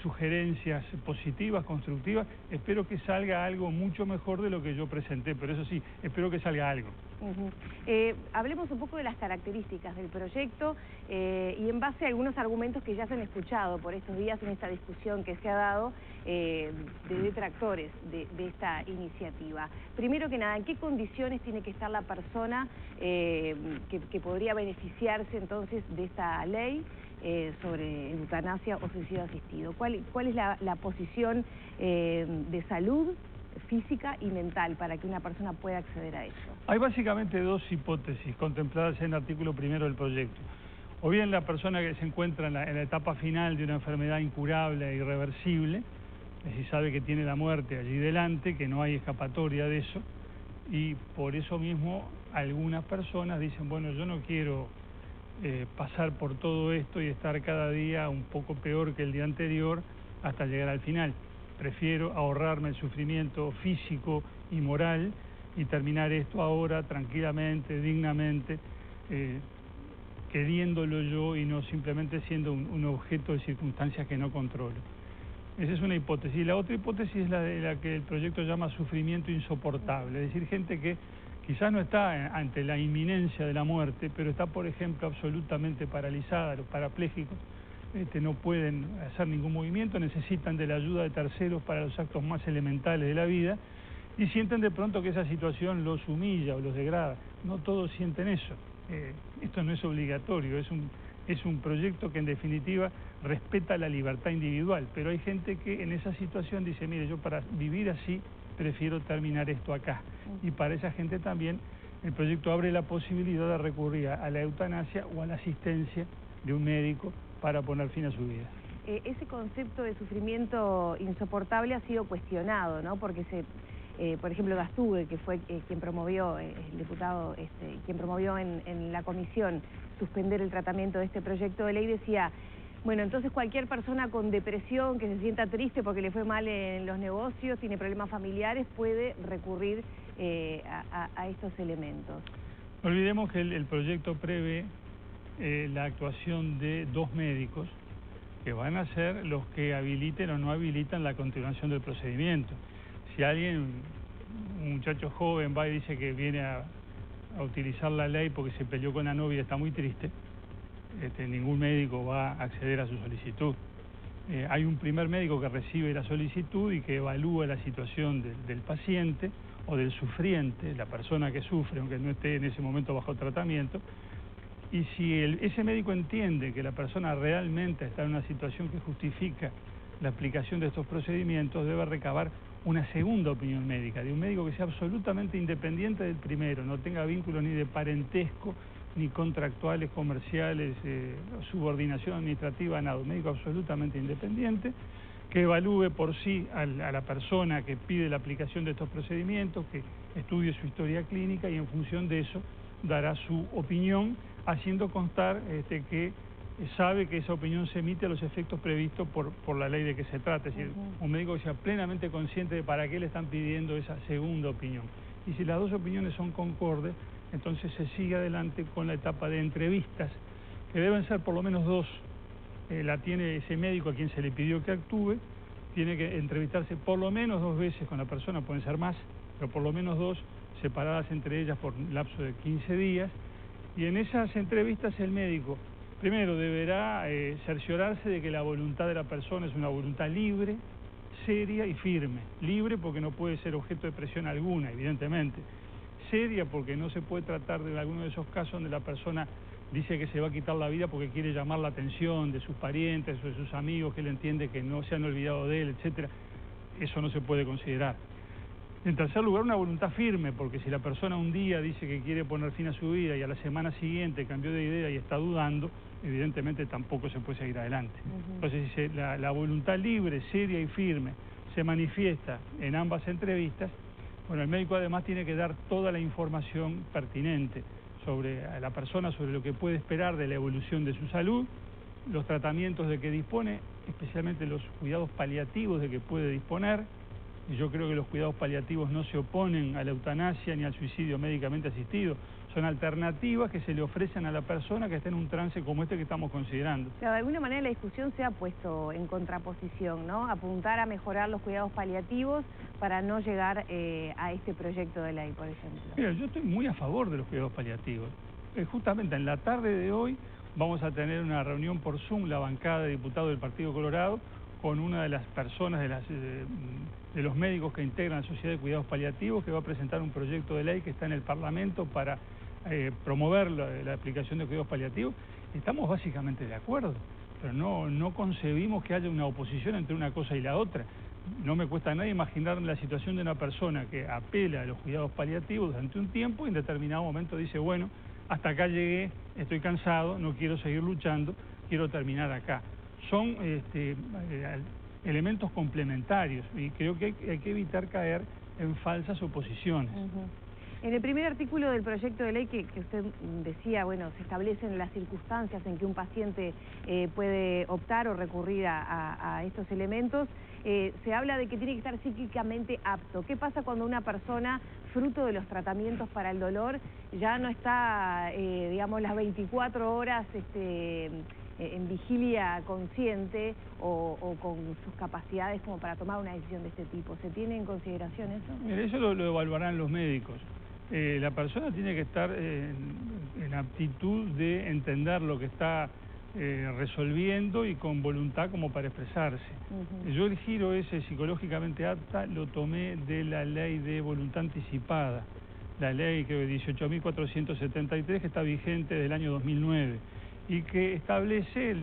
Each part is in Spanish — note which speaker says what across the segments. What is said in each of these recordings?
Speaker 1: sugerencias positivas, constructivas. Espero que salga algo mucho mejor de lo que yo presenté, pero eso sí, espero que salga algo.
Speaker 2: Hablemos un poco de las características del proyecto y en base a algunos argumentos que ya se han escuchado por estos días en esta discusión que se ha dado de detractores de esta iniciativa. Primero que nada, ¿en qué condiciones tiene que estar la persona que podría beneficiarse entonces de esta ley sobre eutanasia o suicidio asistido? ¿Cuál es la posición de salud física y mental para que una persona pueda acceder a eso?
Speaker 1: Hay básicamente dos hipótesis contempladas en el artículo primero del proyecto. O bien la persona que se encuentra en la etapa final de una enfermedad incurable e irreversible, es decir, sabe que tiene la muerte allí delante, que no hay escapatoria de eso, y por eso mismo algunas personas dicen, bueno, yo no quiero pasar por todo esto y estar cada día un poco peor que el día anterior hasta llegar al final. Prefiero ahorrarme el sufrimiento físico y moral y terminar esto ahora tranquilamente, dignamente, queriéndolo yo y no simplemente siendo un objeto de circunstancias que no controlo. Esa es una hipótesis. Y la otra hipótesis es la de la que el proyecto llama sufrimiento insoportable, es decir, gente que quizás no está ante la inminencia de la muerte, pero está, por ejemplo, absolutamente paralizada. Los parapléjicos no pueden hacer ningún movimiento, necesitan de la ayuda de terceros para los actos más elementales de la vida y sienten de pronto que esa situación los humilla o los degrada. No todos sienten eso. Esto no es obligatorio, es un proyecto que en definitiva respeta la libertad individual, pero hay gente que en esa situación dice, mire, yo para vivir así prefiero terminar esto acá. Y para esa gente también el proyecto abre la posibilidad de recurrir a la eutanasia o a la asistencia de un médico para poner fin a su vida.
Speaker 2: Ese concepto de sufrimiento insoportable ha sido cuestionado, ¿no? Porque por ejemplo, Gastúbel, que fue quien promovió, el diputado, quien promovió en la comisión suspender el tratamiento de este proyecto de ley, decía, bueno, entonces cualquier persona con depresión, que se sienta triste porque le fue mal en los negocios, tiene problemas familiares, puede recurrir a estos elementos.
Speaker 1: No olvidemos que el proyecto prevé la actuación de 2 médicos que van a ser los que habiliten o no habilitan la continuación del procedimiento. Si alguien, un muchacho joven, va y dice que viene a utilizar la ley porque se peleó con la novia y está muy triste, ningún médico va a acceder a su solicitud. Hay un primer médico que recibe la solicitud y que evalúa la situación del paciente o del sufriente, la persona que sufre, aunque no esté en ese momento bajo tratamiento, y si ese médico entiende que la persona realmente está en una situación que justifica la aplicación de estos procedimientos, debe recabar una segunda opinión médica, de un médico que sea absolutamente independiente del primero, no tenga vínculos ni de parentesco, ni contractuales, comerciales, subordinación administrativa, nada, un médico absolutamente independiente, que evalúe por sí a la persona que pide la aplicación de estos procedimientos, que estudie su historia clínica y en función de eso dará su opinión, haciendo constar que sabe que esa opinión se emite a los efectos previstos por la ley de que se trata, es decir, un médico que sea plenamente consciente de para qué le están pidiendo esa segunda opinión. Y si las dos opiniones son concordes, entonces se sigue adelante con la etapa de entrevistas, que deben ser por lo menos 2. La tiene ese médico a quien se le pidió que actúe, tiene que entrevistarse por lo menos 2 veces con la persona, pueden ser más, pero por lo menos 2, separadas entre ellas por un lapso de 15 días, y en esas entrevistas el médico primero deberá cerciorarse de que la voluntad de la persona es una voluntad libre, seria y firme. Libre porque no puede ser objeto de presión alguna, evidentemente. Seria porque no se puede tratar de alguno de esos casos donde la persona dice que se va a quitar la vida porque quiere llamar la atención de sus parientes o de sus amigos, que él entiende que no se han olvidado de él, etc. Eso no se puede considerar. En tercer lugar, una voluntad firme, porque si la persona un día dice que quiere poner fin a su vida y a la semana siguiente cambió de idea y está dudando, evidentemente tampoco se puede seguir adelante. Entonces, si la voluntad libre, seria y firme se manifiesta en ambas entrevistas, bueno, el médico además tiene que dar toda la información pertinente sobre la persona, sobre lo que puede esperar de la evolución de su salud, los tratamientos de que dispone, especialmente los cuidados paliativos de que puede disponer, Y yo creo que los cuidados paliativos no se oponen a la eutanasia ni al suicidio médicamente asistido. Son alternativas que se le ofrecen a la persona que está en un trance como este que estamos considerando.
Speaker 2: Claro, de alguna manera la discusión se ha puesto en contraposición, ¿no? Apuntar a mejorar los cuidados paliativos para no llegar a este proyecto de ley, por ejemplo.
Speaker 1: Mira, yo estoy muy a favor de los cuidados paliativos. Justamente en la tarde de hoy vamos a tener una reunión por Zoom, la bancada de diputados del Partido Colorado, con una de las personas de los médicos que integran la Sociedad de Cuidados Paliativos, que va a presentar un proyecto de ley que está en el Parlamento para promover la aplicación de cuidados paliativos. Estamos básicamente de acuerdo, pero no concebimos que haya una oposición entre una cosa y la otra. No me cuesta a nadie imaginar la situación de una persona que apela a los cuidados paliativos durante un tiempo y en determinado momento dice, bueno, hasta acá llegué, estoy cansado, no quiero seguir luchando, quiero terminar acá. Son elementos complementarios y creo que hay que evitar caer en falsas oposiciones.
Speaker 2: En el primer artículo del proyecto de ley que usted decía, bueno, se establecen las circunstancias en que un paciente puede optar o recurrir a estos elementos, se habla de que tiene que estar psíquicamente apto. ¿Qué pasa cuando una persona, fruto de los tratamientos para el dolor, ya no está, digamos, las 24 horas en vigilia consciente o con sus capacidades como para tomar una decisión de este tipo? ¿Se tiene en consideración eso?
Speaker 1: Mire, eso lo evaluarán los médicos. La persona tiene que estar en aptitud de entender lo que está resolviendo y con voluntad como para expresarse. Yo el giro ese psicológicamente apta lo tomé de la ley de voluntad anticipada, la ley creo que 18.473 que está vigente del año 2009 y que establece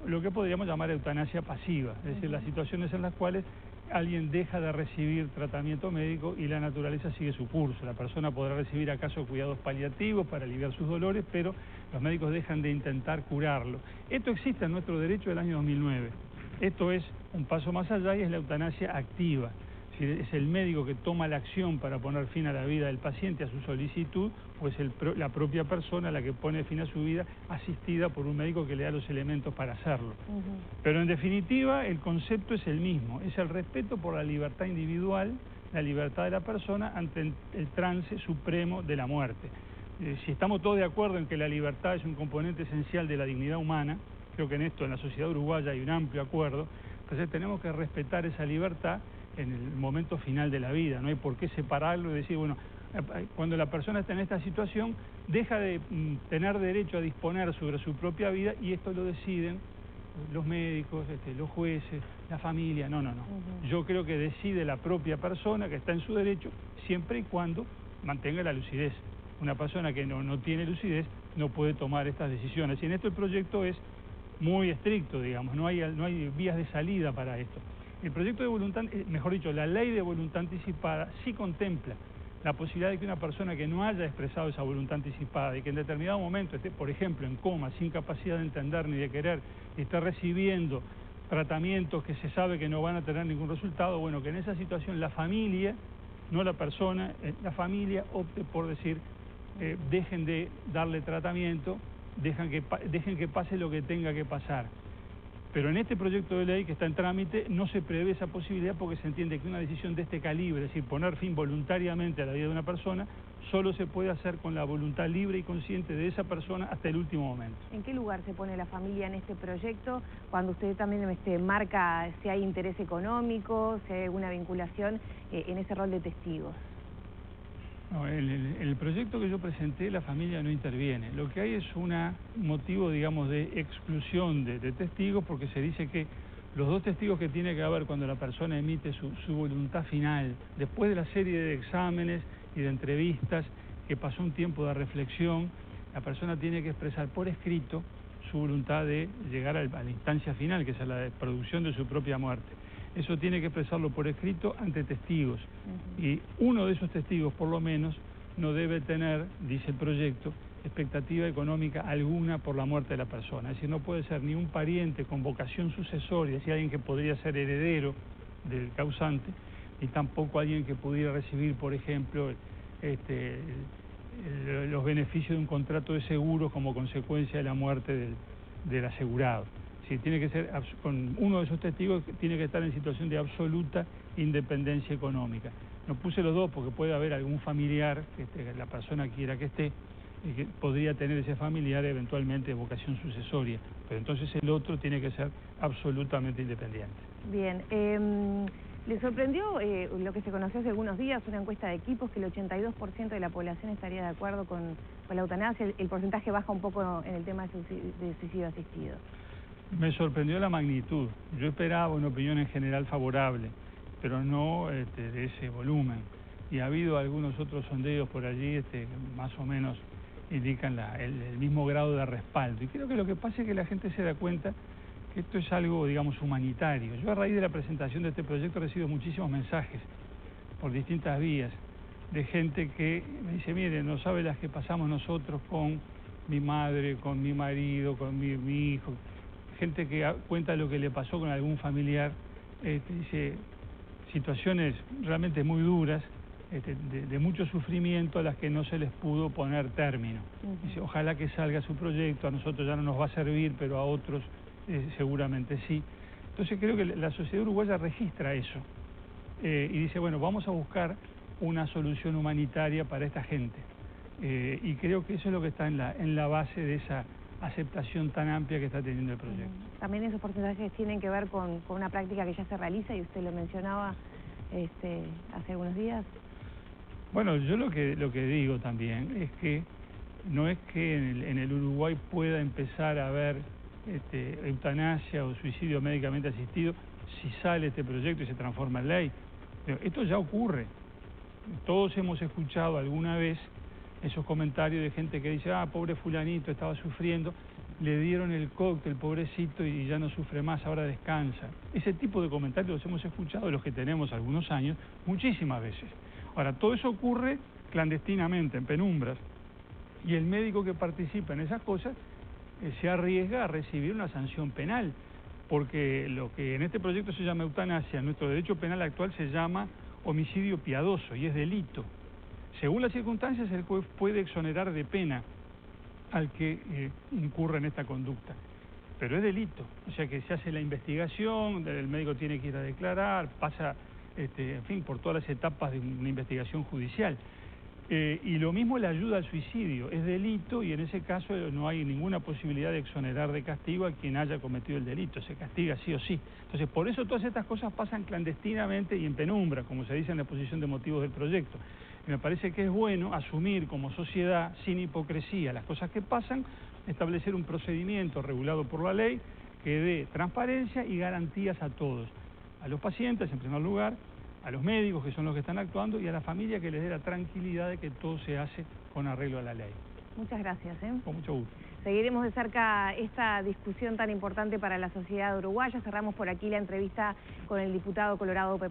Speaker 1: lo que podríamos llamar eutanasia pasiva, es decir, las situaciones en las cuales alguien deja de recibir tratamiento médico y la naturaleza sigue su curso. La persona podrá recibir acaso cuidados paliativos para aliviar sus dolores, pero los médicos dejan de intentar curarlo. Esto existe en nuestro derecho del año 2009. Esto es un paso más allá y es la eutanasia activa. Es el médico que toma la acción para poner fin a la vida del paciente, a su solicitud, o es la propia persona la que pone fin a su vida, asistida por un médico que le da los elementos para hacerlo. Pero en definitiva, el concepto es el mismo, es el respeto por la libertad individual, la libertad de la persona ante el trance supremo de la muerte. Si estamos todos de acuerdo en que la libertad es un componente esencial de la dignidad humana, creo que en esto en la sociedad uruguaya hay un amplio acuerdo, entonces tenemos que respetar esa libertad en el momento final de la vida. No hay por qué separarlo y decir, bueno, cuando la persona está en esta situación, deja de tener derecho a disponer sobre su propia vida y esto lo deciden los médicos, los jueces, la familia. No. Yo creo que decide la propia persona que está en su derecho siempre y cuando mantenga la lucidez. Una persona que no tiene lucidez no puede tomar estas decisiones. Y en esto el proyecto es muy estricto, digamos, no hay vías de salida para esto. El proyecto de voluntad, mejor dicho, la ley de voluntad anticipada sí contempla la posibilidad de que una persona que no haya expresado esa voluntad anticipada y que en determinado momento esté, por ejemplo, en coma, sin capacidad de entender ni de querer, y esté recibiendo tratamientos que se sabe que no van a tener ningún resultado, bueno, que en esa situación la familia, no la persona, la familia opte por decir, dejen de darle tratamiento, dejen que pase lo que tenga que pasar. Pero en este proyecto de ley que está en trámite no se prevé esa posibilidad porque se entiende que una decisión de este calibre, es decir, poner fin voluntariamente a la vida de una persona, solo se puede hacer con la voluntad libre y consciente de esa persona hasta el último momento.
Speaker 2: ¿En qué lugar se pone la familia en este proyecto cuando usted también marca si hay interés económico, si hay alguna vinculación en ese rol de testigos?
Speaker 1: No, el proyecto que yo presenté, la familia no interviene. Lo que hay es un motivo, digamos, de exclusión de testigos, porque se dice que los dos testigos que tiene que haber cuando la persona emite su voluntad final, después de la serie de exámenes y de entrevistas, que pasó un tiempo de reflexión, la persona tiene que expresar por escrito su voluntad de llegar a la instancia final, que es la de producción de su propia muerte. Eso tiene que expresarlo por escrito ante testigos. Y uno de esos testigos, por lo menos, no debe tener, dice el proyecto, expectativa económica alguna por la muerte de la persona. Es decir, no puede ser ni un pariente con vocación sucesoria, es decir, alguien que podría ser heredero del causante, ni tampoco alguien que pudiera recibir, por ejemplo, los beneficios de un contrato de seguro como consecuencia de la muerte del asegurado. Sí, tiene que ser, con uno de esos testigos tiene que estar en situación de absoluta independencia económica. No puse los dos porque puede haber algún familiar, que la persona quiera que esté, y que podría tener ese familiar eventualmente de vocación sucesoria, pero entonces el otro tiene que ser absolutamente independiente.
Speaker 2: Bien, ¿le sorprendió lo que se conoció hace algunos días, una encuesta de equipos, que el 82% de la población estaría de acuerdo con la eutanasia? El porcentaje baja un poco en el tema de suicidio asistido.
Speaker 1: Me sorprendió la magnitud. Yo esperaba una opinión en general favorable, pero no de ese volumen. Y ha habido algunos otros sondeos por allí que más o menos indican el mismo grado de respaldo. Y creo que lo que pasa es que la gente se da cuenta que esto es algo, digamos, humanitario. Yo a raíz de la presentación de este proyecto recibo muchísimos mensajes por distintas vías de gente que me dice, mire, no sabe las que pasamos nosotros con mi madre, con mi marido, con mi hijo. Gente que cuenta lo que le pasó con algún familiar, dice situaciones realmente muy duras, de mucho sufrimiento a las que no se les pudo poner término. Dice, ojalá que salga su proyecto, a nosotros ya no nos va a servir, pero a otros seguramente sí. Entonces creo que la sociedad uruguaya registra eso y dice, bueno, vamos a buscar una solución humanitaria para esta gente. Y creo que eso es lo que está en la base de esa aceptación tan amplia que está teniendo el proyecto.
Speaker 2: También esos porcentajes tienen que ver con una práctica que ya se realiza y usted lo mencionaba hace algunos días.
Speaker 1: Bueno, yo lo que digo también es que no es que en el Uruguay pueda empezar a haber eutanasia o suicidio médicamente asistido si sale este proyecto y se transforma en ley. Pero esto ya ocurre. Todos hemos escuchado alguna vez esos comentarios de gente que dice, pobre fulanito, estaba sufriendo, le dieron el cóctel, pobrecito, y ya no sufre más, ahora descansa. Ese tipo de comentarios los hemos escuchado, los que tenemos algunos años, muchísimas veces. Ahora, todo eso ocurre clandestinamente, en penumbras, y el médico que participa en esas cosas se arriesga a recibir una sanción penal, porque lo que en este proyecto se llama eutanasia, nuestro derecho penal actual se llama homicidio piadoso y es delito. Según las circunstancias, el juez puede exonerar de pena al que incurra en esta conducta, pero es delito. O sea que se hace la investigación, el médico tiene que ir a declarar, pasa, en fin, por todas las etapas de una investigación judicial. Y lo mismo la ayuda al suicidio, es delito y en ese caso no hay ninguna posibilidad de exonerar de castigo a quien haya cometido el delito, se castiga sí o sí. Entonces, por eso todas estas cosas pasan clandestinamente y en penumbra, como se dice en la exposición de motivos del proyecto. Y me parece que es bueno asumir como sociedad, sin hipocresía, las cosas que pasan, establecer un procedimiento regulado por la ley que dé transparencia y garantías a todos, a los pacientes en primer lugar, a los médicos que son los que están actuando y a la familia que les dé la tranquilidad de que todo se hace con arreglo a la ley.
Speaker 2: Muchas gracias.
Speaker 1: Con mucho gusto.
Speaker 2: Seguiremos de cerca esta discusión tan importante para la sociedad uruguaya. Cerramos por aquí la entrevista con el diputado colorado Pepe